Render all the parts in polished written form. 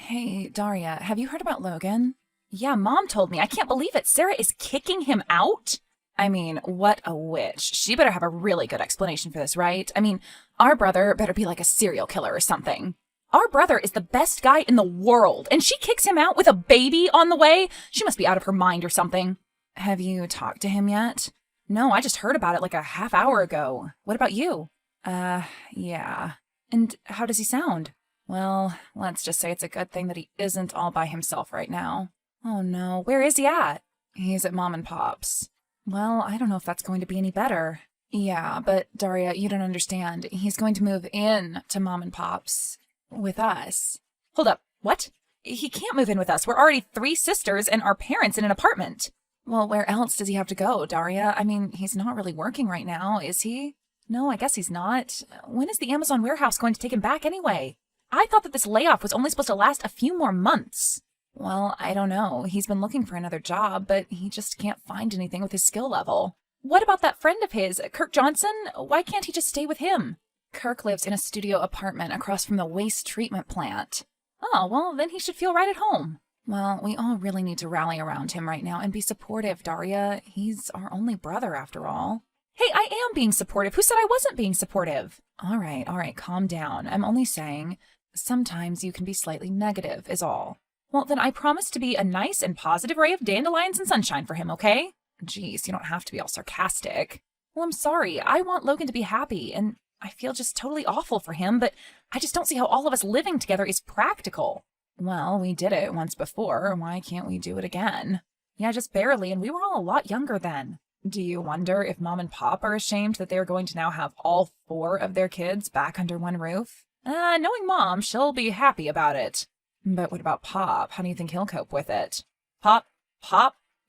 Hey, Daria, have you heard about Logan? Yeah, Mom told me. I can't believe it. Sarah is kicking him out? I mean, what a witch. She better have a really good explanation for this, right? I mean, our brother better be like a serial killer or something. Our brother is the best guy in the world, and she kicks him out with a baby on the way? She must be out of her mind or something. Have you talked to him yet? No, I just heard about it like a half hour ago. What about you? Yeah. And how does he sound? Well, let's just say it's a good thing that he isn't all by himself right now. Oh no, where is he at? He's at Mom and Pop's. Well, I don't know if that's going to be any better. Yeah, but Daria, you don't understand. He's going to move in to Mom and Pop's with us. Hold up, what? He can't move in with us. We're already 3 sisters and our parents in an apartment. Well, where else does he have to go, Daria? I mean, he's not really working right now, is he? No, I guess he's not. When is the Amazon warehouse going to take him back anyway? I thought that this layoff was only supposed to last a few more months. Well, I don't know. He's been looking for another job, but he just can't find anything with his skill level. What about that friend of his, Kirk Johnson? Why can't he just stay with him? Kirk lives in a studio apartment across from the waste treatment plant. Oh, well, then he should feel right at home. Well, we all really need to rally around him right now and be supportive, Daria. He's our only brother, after all. Hey, I am being supportive. Who said I wasn't being supportive? All right, calm down. I'm only saying sometimes you can be slightly negative, is all. Well, then I promise to be a nice and positive ray of dandelions and sunshine for him, okay? Jeez, you don't have to be all sarcastic. Well, I'm sorry. I want Logan to be happy, and I feel just totally awful for him, but I just don't see how all of us living together is practical. Well, we did it once before. Why can't we do it again? Yeah, just barely, and we were all a lot younger then. Do you wonder if Mom and Pop are ashamed that they're going to now have all 4 of their kids back under one roof? Knowing Mom, she'll be happy about it. But what about Pop? How do you think he'll cope with it? Pop?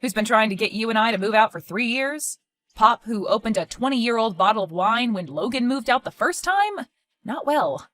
Who's been trying to get you and I to move out for 3 years? Pop, who opened a 20-year-old bottle of wine when Logan moved out the first time? Not well.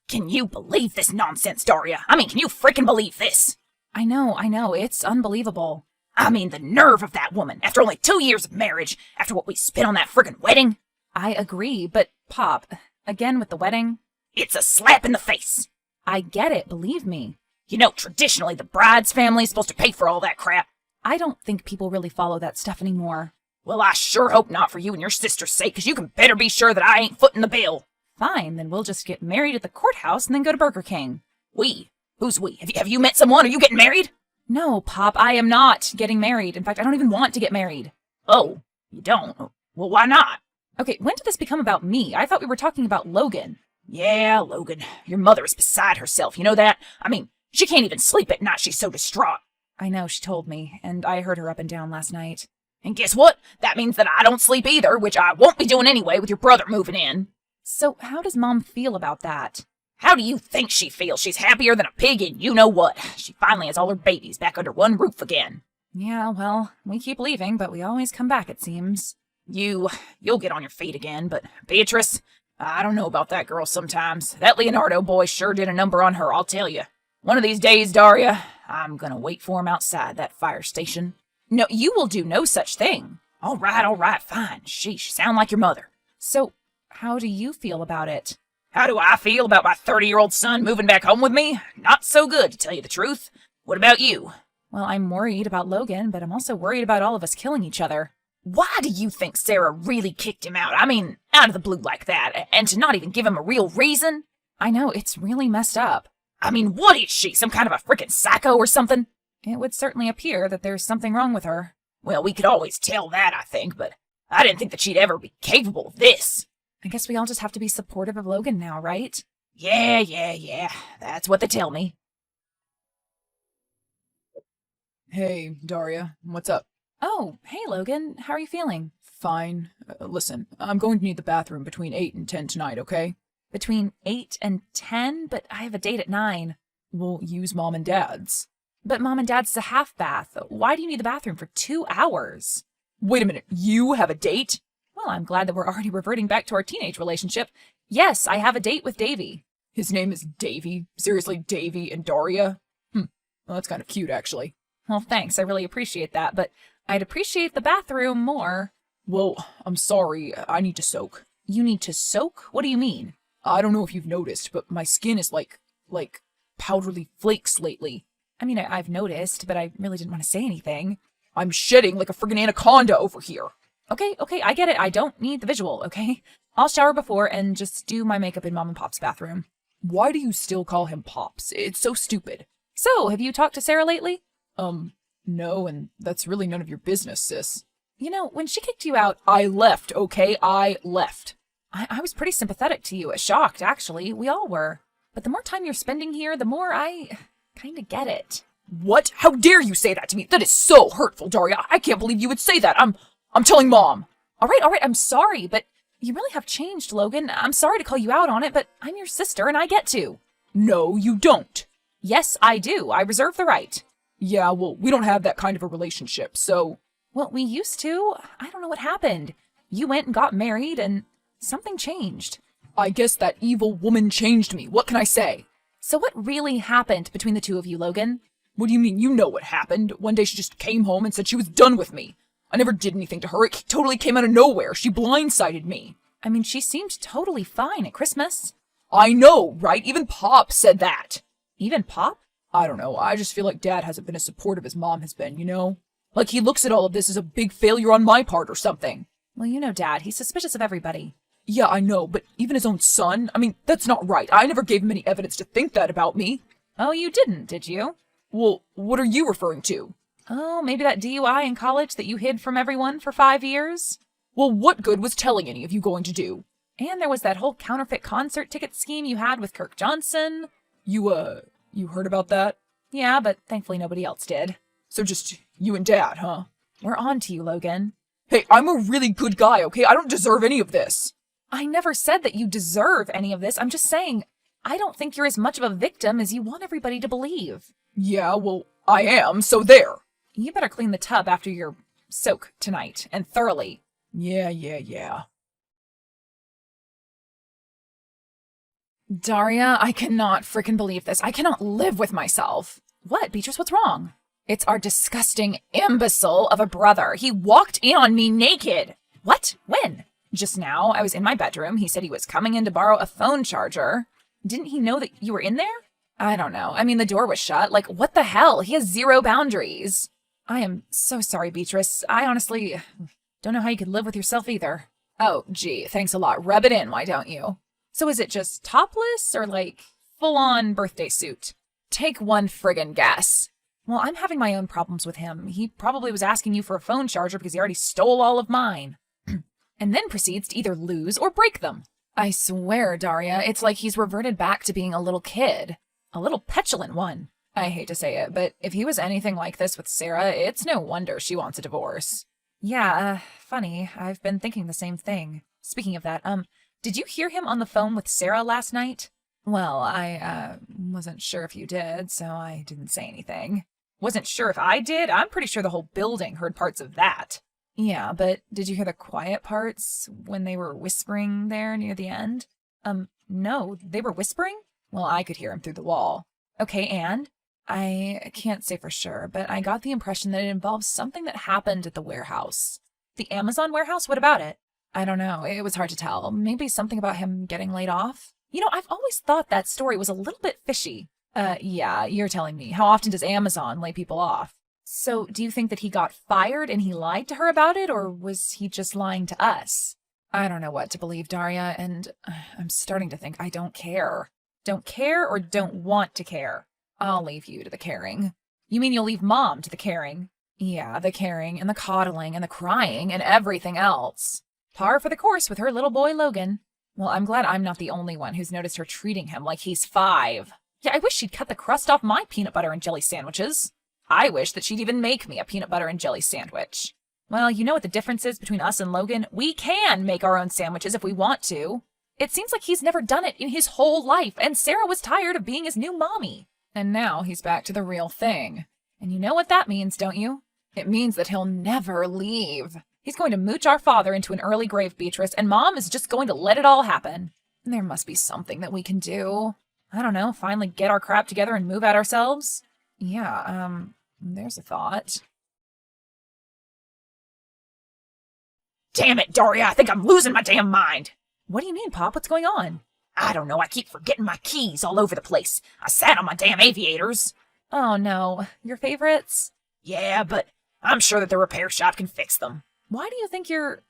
Can you believe this nonsense, Daria? I mean, can you freaking believe this? I know, it's unbelievable. I mean, the nerve of that woman, after only 2 years of marriage, after what we spent on that friggin' wedding. I agree, but Pop, again with the wedding? It's a slap in the face. I get it, believe me. You know, traditionally, the bride's family is supposed to pay for all that crap. I don't think people really follow that stuff anymore. Well, I sure hope not for you and your sister's sake, because you can better be sure that I ain't footing the bill. Fine, then we'll just get married at the courthouse and then go to Burger King. We? Who's we? Have you met someone? Are you getting married? No, Pop, I am not getting married. In fact, I don't even want to get married. Oh, you don't? Well, why not? Okay, when did this become about me? I thought we were talking about Logan. Yeah, Logan. Your mother is beside herself, you know that? I mean, she can't even sleep at night, she's so distraught. I know, she told me, and I heard her up and down last night. And guess what? That means that I don't sleep either, which I won't be doing anyway with your brother moving in. So how does Mom feel about that? How do you think she feels? She's happier than a pig in you-know-what. She finally has all her babies back under one roof again. Yeah, well, we keep leaving, but we always come back, it seems. You'll get on your feet again, but Beatrice, I don't know about that girl sometimes. That Leonardo boy sure did a number on her, I'll tell you. One of these days, Daria, I'm gonna wait for him outside that fire station. No, you will do no such thing. All right, fine. Sheesh, sound like your mother. So, how do you feel about it? How do I feel about my 30-year-old son moving back home with me? Not so good, to tell you the truth. What about you? Well, I'm worried about Logan, but I'm also worried about all of us killing each other. Why do you think Sarah really kicked him out? I mean, out of the blue like that, and to not even give him a real reason? I know, it's really messed up. I mean, what is she, some kind of a frickin' psycho or something? It would certainly appear that there's something wrong with her. Well, we could always tell that, I think, but I didn't think that she'd ever be capable of this. I guess we all just have to be supportive of Logan now, right? Yeah. That's what they tell me. Hey, Daria, what's up? Oh, hey, Logan. How are you feeling? Fine. Listen, I'm going to need the bathroom between 8 and 10 tonight, okay? Between 8 and 10? But I have a date at 9. We'll use Mom and Dad's. But Mom and Dad's is a half bath. Why do you need the bathroom for 2 hours? Wait a minute, you have a date? Well, I'm glad that we're already reverting back to our teenage relationship. Yes, I have a date with Davy. His name is Davy? Seriously, Davy and Daria? Well, that's kind of cute, actually. Well, thanks. I really appreciate that, but I'd appreciate the bathroom more. Well, I'm sorry. I need to soak. You need to soak? What do you mean? I don't know if you've noticed, but my skin is like powdery flakes lately. I mean, I've noticed, but I really didn't want to say anything. I'm shedding like a friggin' anaconda over here. Okay, I get it. I don't need the visual, okay? I'll shower before and just do my makeup in Mom and Pop's bathroom. Why do you still call him Pops? It's so stupid. So, have you talked to Sarah lately? No, and that's really none of your business, sis. You know, when she kicked you out, I left, okay? I left. I was pretty sympathetic to you. Shocked, actually. We all were. But the more time you're spending here, the more I kind of get it. What? How dare you say that to me? That is so hurtful, Daria. I can't believe you would say that. I'm telling Mom. All right, I'm sorry, but you really have changed, Logan. I'm sorry to call you out on it, but I'm your sister and I get to. No, you don't. Yes, I do. I reserve the right. Yeah, well, we don't have that kind of a relationship, so... Well, we used to. I don't know what happened. You went and got married and something changed. I guess that evil woman changed me. What can I say? So what really happened between the two of you, Logan? What do you mean? You know what happened. One day she just came home and said she was done with me. I never did anything to her. It totally came out of nowhere. She blindsided me. I mean, she seemed totally fine at Christmas. I know, right? Even Pop said that. Even Pop? I don't know. I just feel like Dad hasn't been as supportive as Mom has been, you know? Like he looks at all of this as a big failure on my part or something. Well, you know, Dad, he's suspicious of everybody. Yeah, I know, but even his own son? I mean, that's not right. I never gave him any evidence to think that about me. Oh, you didn't, did you? Well, what are you referring to? Oh, maybe that DUI in college that you hid from everyone for 5 years? Well, what good was telling any of you going to do? And there was that whole counterfeit concert ticket scheme you had with Kirk Johnson. You heard about that? Yeah, but thankfully nobody else did. So just you and Dad, huh? We're on to you, Logan. Hey, I'm a really good guy, okay? I don't deserve any of this. I never said that you deserve any of this. I'm just saying, I don't think you're as much of a victim as you want everybody to believe. Yeah, well, I am, so there. You better clean the tub after your soak tonight, and thoroughly. Yeah. Daria, I cannot frickin' believe this. I cannot live with myself. What, Beatrice, what's wrong? It's our disgusting imbecile of a brother. He walked in on me naked. What? When? Just now. I was in my bedroom. He said he was coming in to borrow a phone charger. Didn't he know that you were in there? I don't know. I mean, the door was shut. Like, what the hell? He has zero boundaries. I am so sorry, Beatrice. I honestly don't know how you could live with yourself either. Oh, gee, thanks a lot. Rub it in, why don't you? So is it just topless or like full-on birthday suit? Take one friggin' guess. Well, I'm having my own problems with him. He probably was asking you for a phone charger because he already stole all of mine. And then proceeds to either lose or break them. I swear, Daria, it's like he's reverted back to being a little kid. A little petulant one. I hate to say it, but if he was anything like this with Sarah, it's no wonder she wants a divorce. Yeah, funny. I've been thinking the same thing. Speaking of that, did you hear him on the phone with Sarah last night? Well, I wasn't sure if you did, so I didn't say anything. Wasn't sure if I did? I'm pretty sure the whole building heard parts of that. Yeah, but did you hear the quiet parts when they were whispering there near the end? No, they were whispering? Well, I could hear him through the wall. Okay, and? I can't say for sure, but I got the impression that it involves something that happened at the warehouse. The Amazon warehouse? What about it? I don't know. It was hard to tell. Maybe something about him getting laid off? You know, I've always thought that story was a little bit fishy. Yeah, you're telling me. How often does Amazon lay people off? So, do you think that he got fired and he lied to her about it, or was he just lying to us? I don't know what to believe, Daria, and I'm starting to think I don't care. Don't care or don't want to care? I'll leave you to the caring. You mean you'll leave Mom to the caring? Yeah, the caring and the coddling and the crying and everything else. Par for the course with her little boy Logan. Well, I'm glad I'm not the only one who's noticed her treating him like he's 5. Yeah, I wish she'd cut the crust off my peanut butter and jelly sandwiches. I wish that she'd even make me a peanut butter and jelly sandwich. Well, you know what the difference is between us and Logan? We can make our own sandwiches if we want to. It seems like he's never done it in his whole life, and Sarah was tired of being his new mommy. And now he's back to the real thing. And you know what that means, don't you? It means that he'll never leave. He's going to mooch our father into an early grave, Beatrice, and Mom is just going to let it all happen. There must be something that we can do. I don't know, finally get our crap together and move out ourselves? Yeah, there's a thought. Damn it, Daria, I think I'm losing my damn mind. What do you mean, Pop? What's going on? I don't know, I keep forgetting my keys all over the place. I sat on my damn aviators. Oh no, your favorites? Yeah, but I'm sure that the repair shop can fix them. Why do you think you're,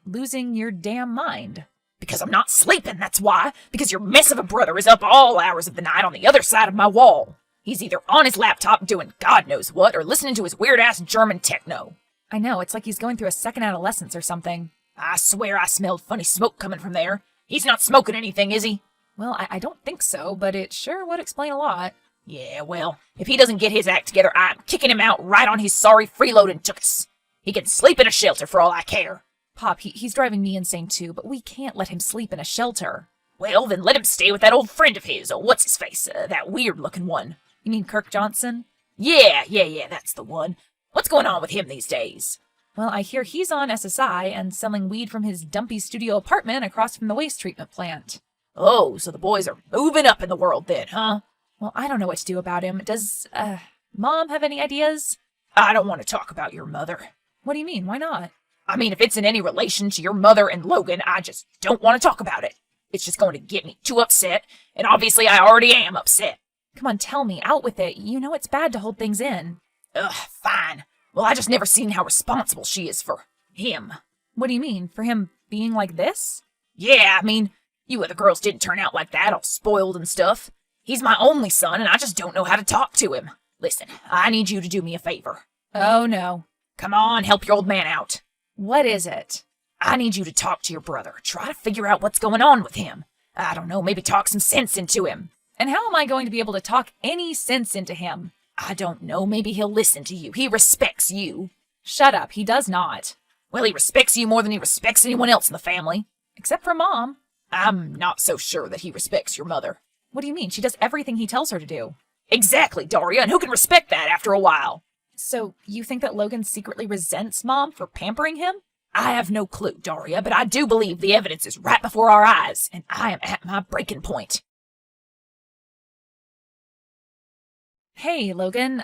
losing your damn mind? Because I'm not sleeping, that's why. Because your mess of a brother is up all hours of the night on the other side of my wall. He's either on his laptop doing God knows what, or listening to his weird-ass German techno. I know, it's like he's going through a second adolescence or something. I swear I smelled funny smoke coming from there. He's not smoking anything, is he? Well, I don't think so, but it sure would explain a lot. Yeah, well, if he doesn't get his act together, I'm kicking him out right on his sorry freeloading tuchus. He can sleep in a shelter for all I care. Pop, he's driving me insane too, but we can't let him sleep in a shelter. Well, then let him stay with that old friend of his, or what's his face, that weird-looking one. You mean Kirk Johnson? Yeah, that's the one. What's going on with him these days? Well, I hear he's on SSI and selling weed from his dumpy studio apartment across from the waste treatment plant. Oh, so the boys are moving up in the world then, huh? Well, I don't know what to do about him. Does, Mom have any ideas? I don't want to talk about your mother. What do you mean? Why not? I mean, if it's in any relation to your mother and Logan, I just don't want to talk about it. It's just going to get me too upset, and obviously I already am upset. Come on, tell me. Out with it. You know it's bad to hold things in. Ugh, fine. Well, I just never seen how responsible she is for him. What do you mean? For him being like this? Yeah, I mean, you other girls didn't turn out like that, all spoiled and stuff. He's my only son, and I just don't know how to talk to him. Listen, I need you to do me a favor. Oh, no. Come on, help your old man out. What is it? I need you to talk to your brother. Try to figure out what's going on with him. I don't know, maybe talk some sense into him. And how am I going to be able to talk any sense into him? I don't know, maybe he'll listen to you. He respects you. Shut up, he does not. Well, he respects you more than he respects anyone else in the family. Except for Mom. I'm not so sure that he respects your mother. What do you mean? She does everything he tells her to do. Exactly, Daria, and who can respect that after a while? So, you think that Logan secretly resents Mom for pampering him? I have no clue, Daria, but I do believe the evidence is right before our eyes, and I am at my breaking point. Hey, Logan,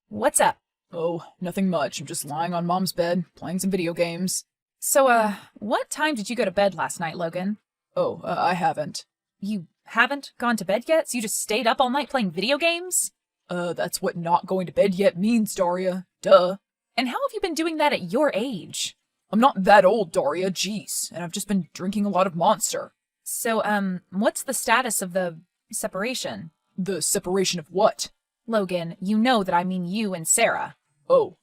what's up? Oh, nothing much. I'm just lying on Mom's bed, playing some video games. So, what time did you go to bed last night, Logan? Oh, I haven't. You haven't gone to bed yet? So you just stayed up all night playing video games? That's what not going to bed yet means, Daria. Duh. And how have you been doing that at your age? I'm not that old, Daria, jeez, and I've just been drinking a lot of Monster. So, what's the status of the separation? The separation of what? Logan, you know that I mean you and Sarah. Oh,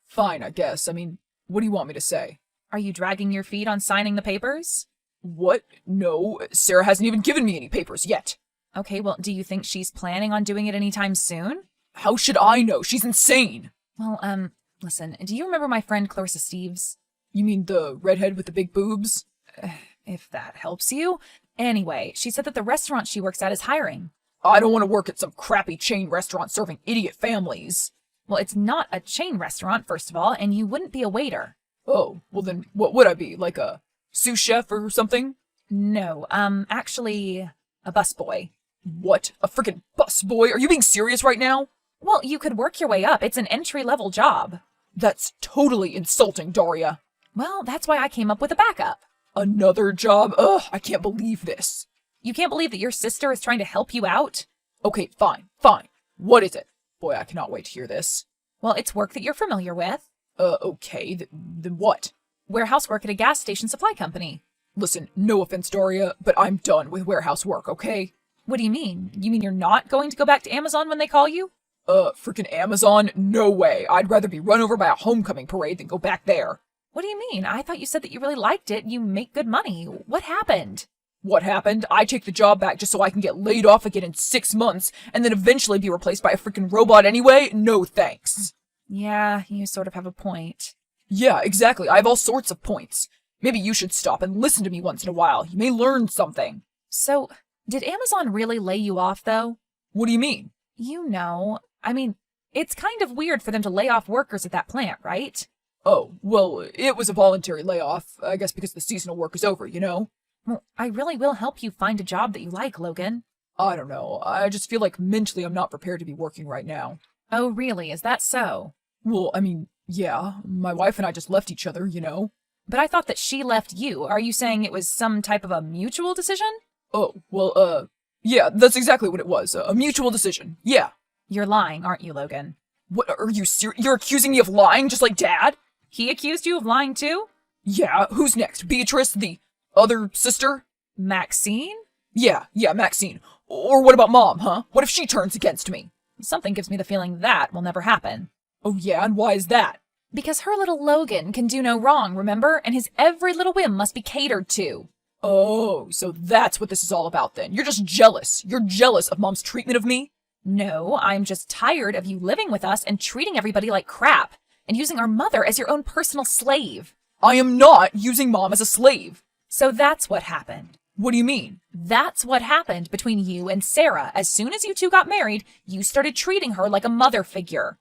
fine, I guess. I mean, what do you want me to say? Are you dragging your feet on signing the papers? What? No, Sarah hasn't even given me any papers yet. Okay, well, do you think she's planning on doing it anytime soon? How should I know? She's insane. Well, listen, do you remember my friend Clarissa Steves? You mean the redhead with the big boobs? If that helps you. Anyway, she said that the restaurant she works at is hiring. I don't want to work at some crappy chain restaurant serving idiot families. Well, it's not a chain restaurant, first of all, and you wouldn't be a waiter. Oh, well then what would I be? Like a sous chef or something? No, actually, a busboy. What? A freaking busboy? Are you being serious right now? Well, you could work your way up. It's an entry-level job. That's totally insulting, Daria. Well, that's why I came up with a backup. Another job? Ugh, I can't believe this. You can't believe that your sister is trying to help you out? Okay, fine. What is it? Boy, I cannot wait to hear this. Well, it's work that you're familiar with. Okay, then what? Warehouse work at a gas station supply company. Listen, no offense, Daria, but I'm done with warehouse work, okay? What do you mean? You mean you're not going to go back to Amazon when they call you? Freaking Amazon? No way. I'd rather be run over by a homecoming parade than go back there. What do you mean? I thought you said that you really liked it. You make good money. What happened? What happened? I take the job back just so I can get laid off again in 6 months and then eventually be replaced by a freaking robot anyway? No thanks. Yeah, you sort of have a point. Yeah, exactly. I have all sorts of points. Maybe you should stop and listen to me once in a while. You may learn something. So, did Amazon really lay you off, though? What do you mean? You know, I mean, it's kind of weird for them to lay off workers at that plant, right? Oh, well, it was a voluntary layoff, I guess because the seasonal work is over, you know? Well, I really will help you find a job that you like, Logan. I don't know. I just feel like mentally I'm not prepared to be working right now. Oh, really? Is that so? Well, I mean, yeah. My wife and I just left each other, you know? But I thought that she left you. Are you saying it was some type of a mutual decision? Oh, well, yeah, that's exactly what it was. A mutual decision. Yeah. You're lying, aren't you, Logan? What, are you serious? You're accusing me of lying just like Dad? He accused you of lying too? Yeah, who's next? Beatrice, the other sister? Maxine? Yeah, Maxine. Or what about Mom, huh? What if she turns against me? Something gives me the feeling that will never happen. Oh yeah, and why is that? Because her little Logan can do no wrong, remember? And his every little whim must be catered to. Oh, so that's what this is all about then. You're just jealous. You're jealous of Mom's treatment of me? No, I'm just tired of you living with us and treating everybody like crap, and using our mother as your own personal slave. I am not using Mom as a slave. So that's what happened. What do you mean? That's what happened between you and Sarah. As soon as you two got married, you started treating her like a mother figure.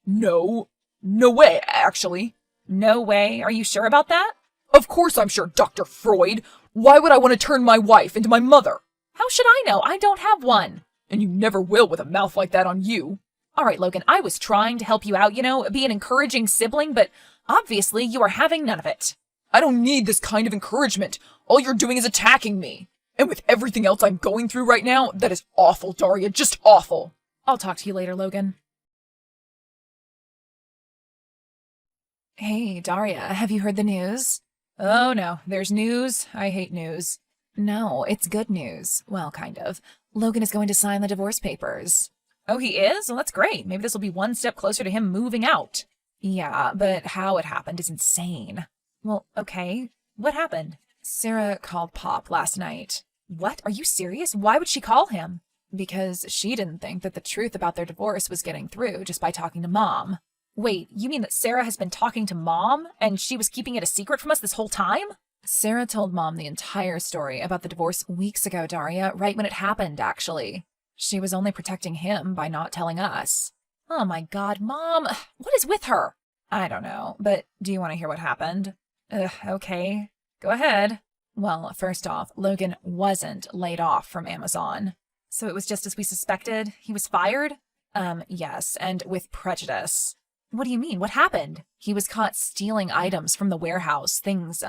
No. No way, actually. No way. Are you sure about that? Of course I'm sure, Dr. Freud. Why would I want to turn my wife into my mother? How should I know? I don't have one. And you never will with a mouth like that on you. All right, Logan, I was trying to help you out, be an encouraging sibling, but obviously you are having none of it. I don't need this kind of encouragement. All you're doing is attacking me. And with everything else I'm going through right now, that is awful, Daria, just awful. I'll talk to you later, Logan. Hey, Daria, have you heard the news? Oh no, there's news. I hate news. No, it's good news. Well, kind of. Logan is going to sign the divorce papers. Oh, he is? Well, that's great. Maybe this will be one step closer to him moving out. Yeah, but how it happened is insane. Well, okay. What happened? Sarah called Pop last night. What? Are you serious? Why would she call him? Because she didn't think that the truth about their divorce was getting through just by talking to Mom. Wait, you mean that Sarah has been talking to Mom and she was keeping it a secret from us this whole time? Sarah told Mom the entire story about the divorce weeks ago, Daria, right when it happened, actually. She was only protecting him by not telling us. Oh my God, Mom, what is with her? I don't know, but do you want to hear what happened? Okay, go ahead. Well, first off, Logan wasn't laid off from Amazon. So it was just as we suspected? He was fired? Yes, and with prejudice. What do you mean? What happened? He was caught stealing items from the warehouse, things,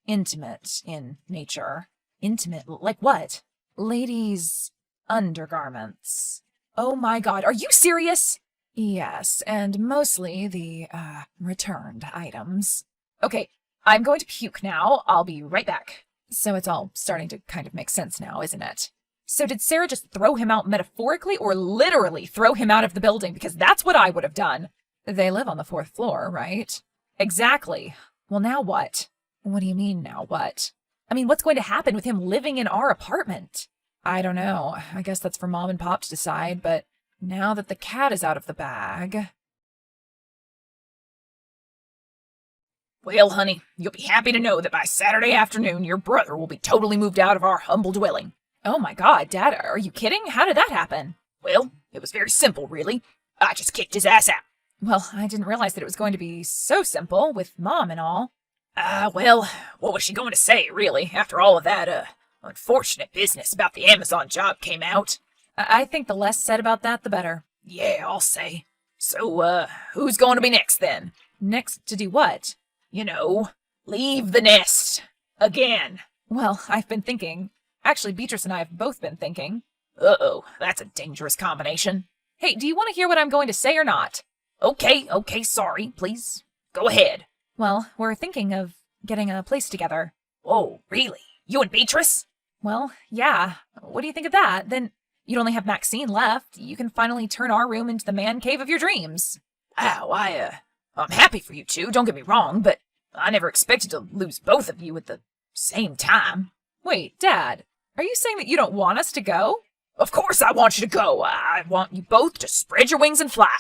intimate in nature. Intimate? Like what? Ladies' undergarments. Oh my God, are you serious? Yes, and mostly the, returned items. Okay, I'm going to puke now. I'll be right back. So it's all starting to kind of make sense now, isn't it? So did Sarah just throw him out metaphorically or literally throw him out of the building? Because that's what I would have done. They live on the 4th floor, right? Exactly. Well, now what? What do you mean, now what? I mean, what's going to happen with him living in our apartment? I don't know. I guess that's for Mom and Pop to decide, but now that the cat is out of the bag... Well, honey, you'll be happy to know that by Saturday afternoon your brother will be totally moved out of our humble dwelling. Oh my God, Dad, are you kidding? How did that happen? Well, it was very simple, really. I just kicked his ass out. Well, I didn't realize that it was going to be so simple, with Mom and all. Well, what was she going to say, really, after all of that, unfortunate business about the Amazon job came out? I think the less said about that, the better. Yeah, I'll say. So, who's going to be next, then? Next to do what? You know, leave the nest. Again. Well, I've been thinking. Actually, Beatrice and I have both been thinking. Uh-oh, that's a dangerous combination. Hey, do you want to hear what I'm going to say or not? Okay, sorry, please. Go ahead. Well, we're thinking of getting a place together. Oh, really? You and Beatrice? Well, yeah. What do you think of that? Then you'd only have Maxine left. You can finally turn our room into the man cave of your dreams. Ow, I'm happy for you two, don't get me wrong, but I never expected to lose both of you at the same time. Wait, Dad, are you saying that you don't want us to go? Of course I want you to go. I want you both to spread your wings and fly.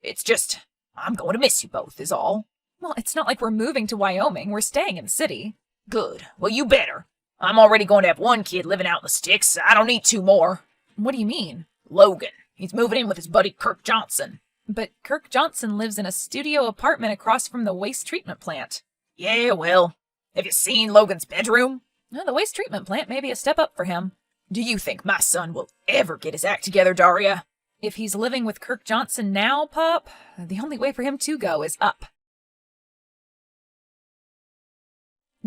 It's just, I'm going to miss you both, is all. Well, it's not like we're moving to Wyoming. We're staying in the city. Good. Well, you better. I'm already going to have one kid living out in the sticks. I don't need 2 more. What do you mean? Logan. He's moving in with his buddy Kirk Johnson. But Kirk Johnson lives in a studio apartment across from the waste treatment plant. Yeah, well, have you seen Logan's bedroom? No, the waste treatment plant may be a step up for him. Do you think my son will ever get his act together, Daria? If he's living with Kirk Johnson now, Pop, the only way for him to go is up.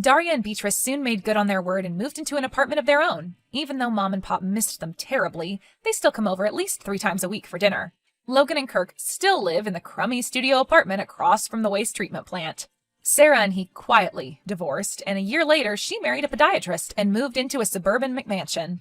Daria and Beatrice soon made good on their word and moved into an apartment of their own. Even though Mom and Pop missed them terribly, they still come over at least 3 times a week for dinner. Logan and Kirk still live in the crummy studio apartment across from the waste treatment plant. Sarah and he quietly divorced, and a year later she married a podiatrist and moved into a suburban McMansion.